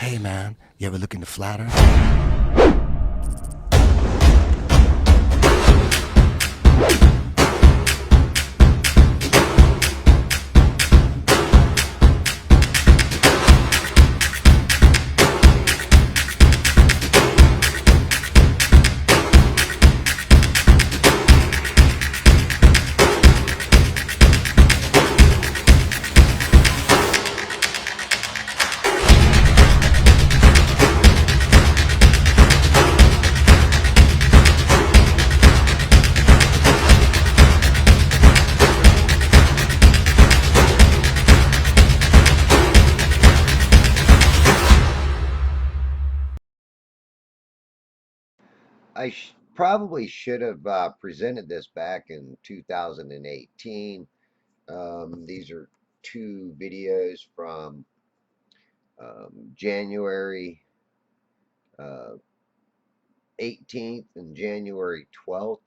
Hey man, you ever look into flat Earth? Probably should have presented this back in 2018. These are two videos from January uh, 18th and January 12th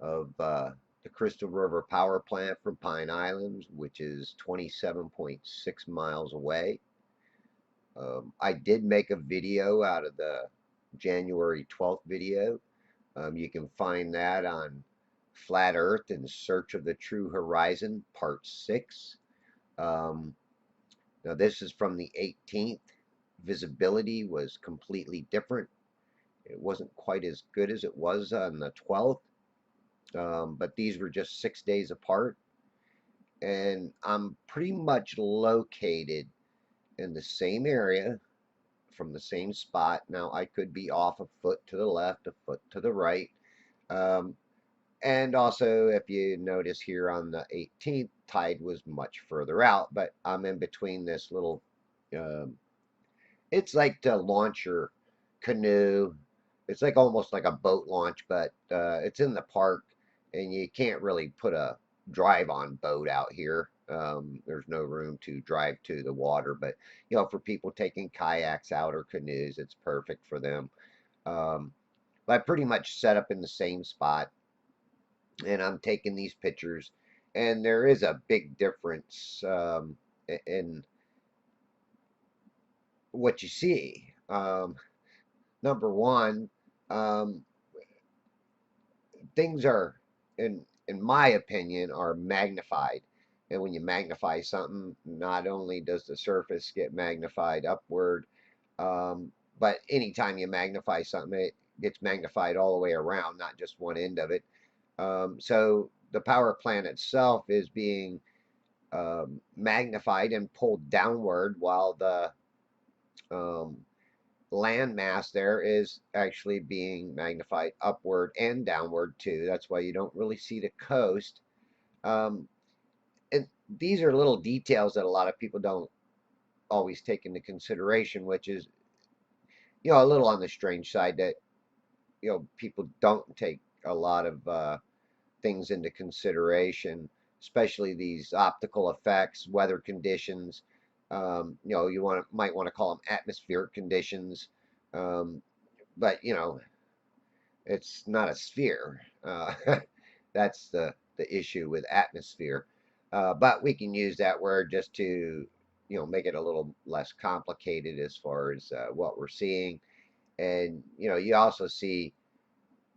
of the Crystal River Power Plant from Pine Island, which is 27.6 miles away. I did make a video out of the January 12th video. You can find that on Flat Earth in Search of the True Horizon, Part 6. Um, Now, this is from the 18th. Visibility was completely different. It wasn't quite as good as it was on the 12th, but these were just 6 days apart. And I'm pretty much located in the same area from the same spot. Now, I could be off a foot to the left, a foot to the right. Um, And also, if you notice here on the 18th, tide was much further out, but I'm in between this little, um, it's like to launch your canoe. It's like almost like a boat launch, but it's in the park, and you can't really put a drive-on boat out here. There's no room to drive to the water, but for people taking kayaks out or canoes, it's perfect for them. Um, but I pretty much set up in the same spot and I'm taking these pictures, and there is a big difference in what you see. Number one, um, things are, in my opinion, are magnified. And when you magnify something, not only does the surface get magnified upward, but anytime you magnify something, it gets magnified all the way around, not just one end of it. So the power plant itself is being magnified and pulled downward while the um, land mass there is actually being magnified upward and downward too. That's why you don't really see the coast. Um, and these are little details that a lot of people don't always take into consideration, which is, a little on the strange side that, people don't take a lot of things into consideration, especially these optical effects, weather conditions. You might want to call them atmospheric conditions, um, but it's not a sphere. That's the issue with atmosphere. But we can use that word just to make it a little less complicated as far as what we're seeing. And you also see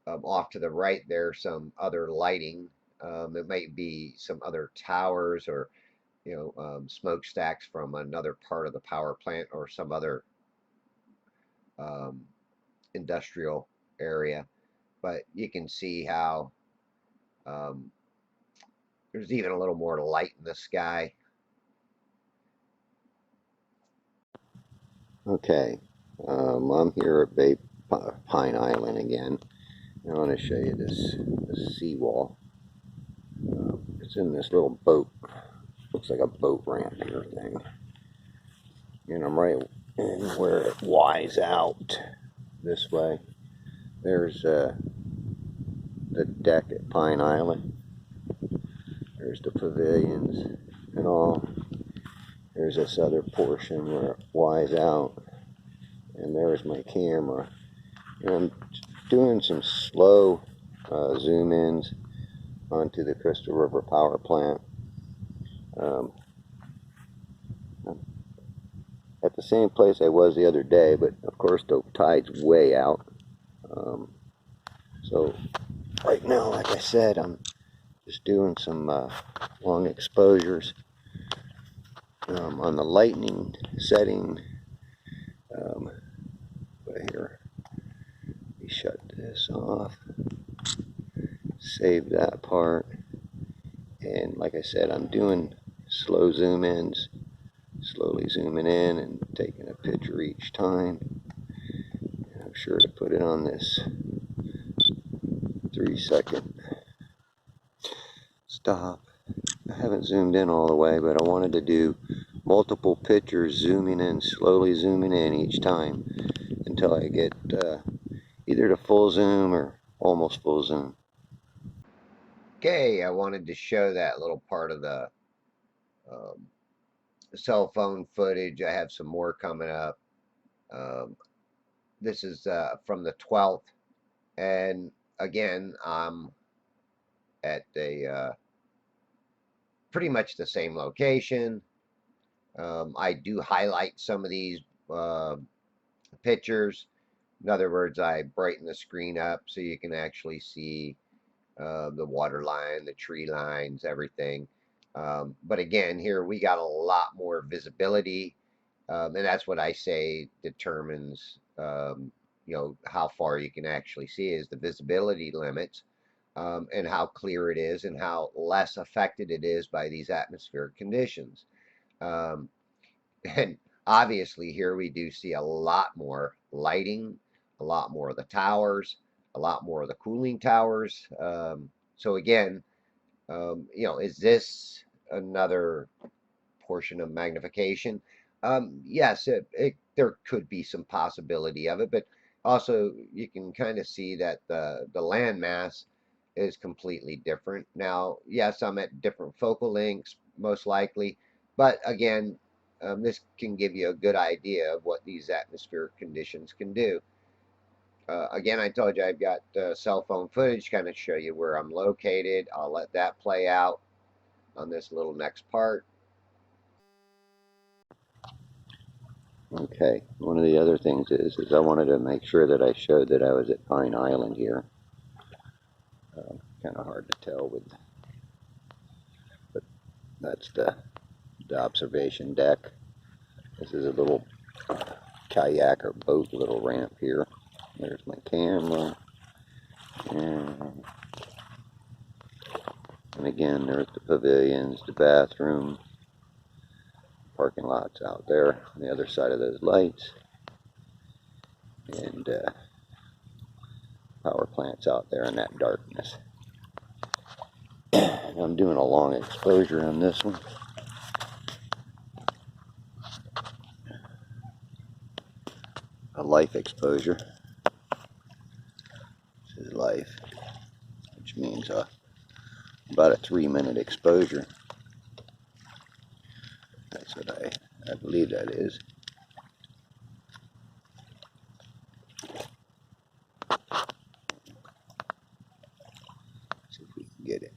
off to the right there some other lighting. It might be some other towers or smokestacks from another part of the power plant or some other um, industrial area. But you can see how um, there's even a little more light in the sky. Okay, I'm here at Pine Island again. I want to show you this seawall. It's in this little boat. Looks like a boat ramp here thing. And I'm right in where it Y's out this way. There's the deck at Pine Island. There's the pavilions and all. There's this other portion where it Y's out. And there's my camera. And I'm doing some slow zoom ins onto the Crystal River Power Plant. Um, at the same place I was the other day, but of course the tide's way out. So right now, like I said, I'm just doing some long exposures on the lightning setting. Here, let me shut this off, save that part, and like I said, I'm doing slow zoom ins, slowly zooming in and taking a picture each time. And I'm sure to put it on this 3-second stop. I haven't zoomed in all the way, but I wanted to do multiple pictures, zooming in, slowly zooming in each time until I get either to full zoom or almost full zoom. Okay, I wanted to show that little part of the um, cell phone footage. I have some more coming up. This is from the 12th, and again, I'm at a pretty much the same location. I do highlight some of these uh, pictures. In other words, I brighten the screen up so you can actually see the water line, the tree lines, everything. But again, here we got a lot more visibility, and that's what I say determines, how far you can actually see is the visibility limits, and how clear it is and how less affected it is by these atmospheric conditions. Um, and obviously, here we do see a lot more lighting, a lot more of the towers, a lot more of the cooling towers. So again, is this another portion of magnification? Yes, there could be some possibility of it, but also you can kind of see that the land mass is completely different. Now, yes, I'm at different focal lengths, most likely, but again, this can give you a good idea of what these atmospheric conditions can do. Again, I told you I've got cell phone footage kind of show you where I'm located. I'll let that play out on this little next part. Okay, one of the other things is I wanted to make sure that I showed that I was at Pine Island here. Kind of hard to tell but that's the observation deck. This is a little kayak or boat little ramp here. There's my camera. And again, there's the pavilions, the bathroom, parking lots out there on the other side of those lights, and power plants out there in that darkness. And I'm doing a long exposure on this one. A life exposure. This is life, which means about a 3-minute exposure. That's what I believe that is. See if we can get it.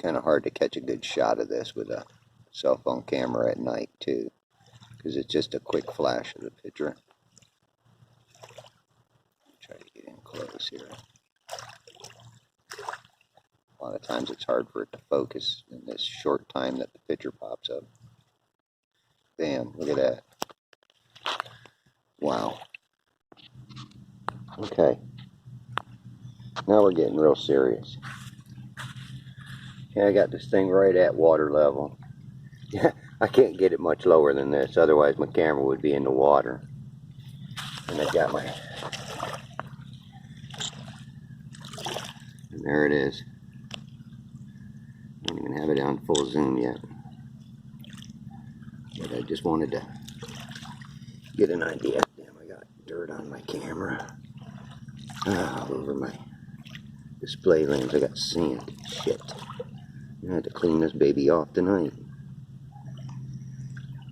Kind of hard to catch a good shot of this with a cell phone camera at night too, because it's just a quick flash of the picture. Try to get in close here. A lot of times it's hard for it to focus in this short time that the picture pops up. Bam, look at that. Wow. Okay. Now we're getting real serious. Okay, I got this thing right at water level. Yeah, I can't get it much lower than this, otherwise my camera would be in the water. And I got my... And there it is. I don't even have it on full zoom yet. But I just wanted to get an idea. Damn, I got dirt on my camera. All over my display lens. I got sand. Shit. I had to clean this baby off tonight.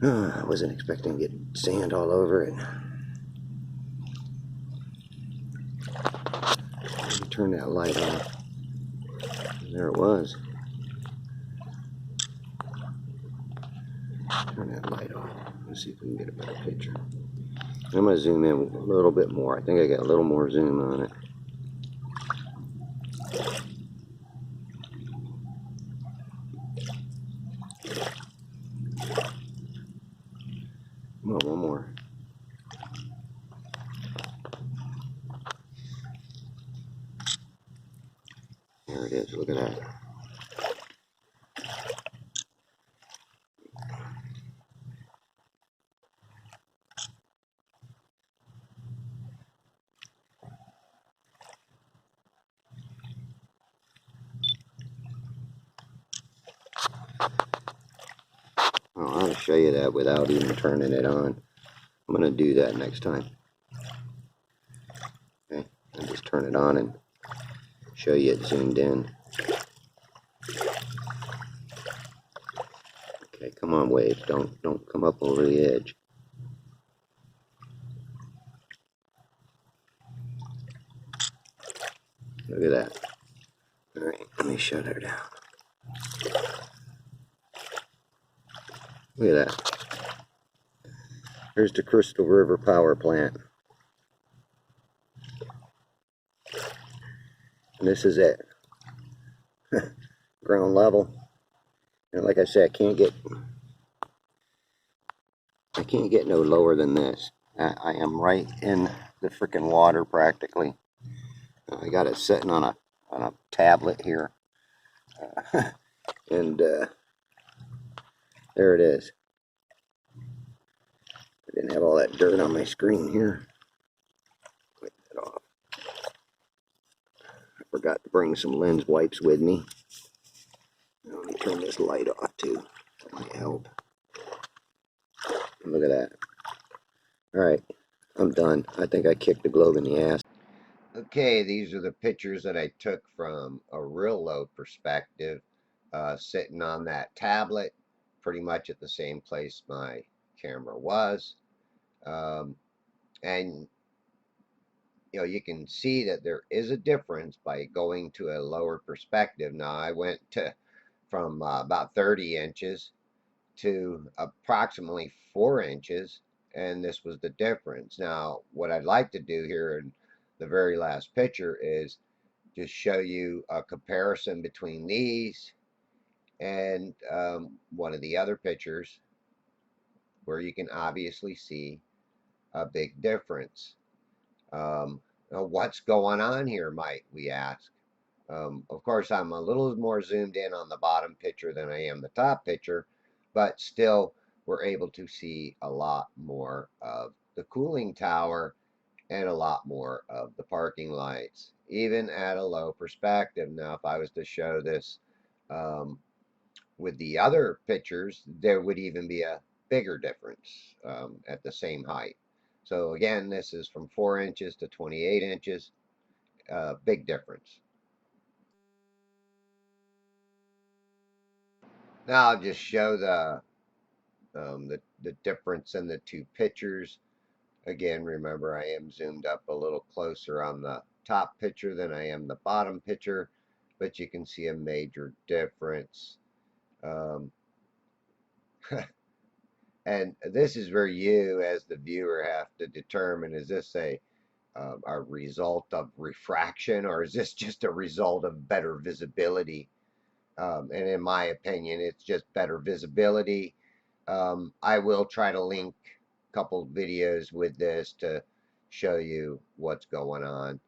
I wasn't expecting to get sand all over it. Turn that light off. There it was. Turn that light off. Let's see if we can get a better picture. I'm going to zoom in a little bit more. I think I got a little more zoom on it. Come on, one more. There it is. Look at that. Oh, I'll show you that without even turning it on. I'm going to do that next time. Okay, I'll just turn it on and show you it zoomed in. Okay, come on, Wave. Don't come up over the edge. Look at that. All right, let me shut her down. Look at that. Here's the Crystal River Power Plant. And this is it. Ground level. And like I said, I can't get no lower than this. I am right in the freaking water practically. I got it sitting on a tablet here. And there it is. I didn't have all that dirt on my screen here. Clean that off. I forgot to bring some lens wipes with me. Let me turn this light off too. That might help. Look at that. Alright, I'm done. I think I kicked the globe in the ass. Okay, these are the pictures that I took from a real low perspective, sitting on that tablet, pretty much at the same place my camera was. And you can see that there is a difference by going to a lower perspective. Now I went from about 30 inches to approximately 4 inches, and this was the difference. Now what I'd like to do here in the very last picture is just show you a comparison between these and one of the other pictures, where you can obviously see a big difference. What's going on here, might we ask? Of course, I'm a little more zoomed in on the bottom picture than I am the top picture, but still we're able to see a lot more of the cooling tower and a lot more of the parking lights, even at a low perspective. Now, if I was to show this with the other pictures, there would even be a bigger difference at the same height. So again, this is from 4 inches to 28 inches, big difference. Now I'll just show the difference in the two pictures. Again, remember I am zoomed up a little closer on the top picture than I am the bottom picture, but you can see a major difference. Um, and this is where you, as the viewer, have to determine: is this a result of refraction, or is this just a result of better visibility? And in my opinion, it's just better visibility. I will try to link a couple videos with this to show you what's going on.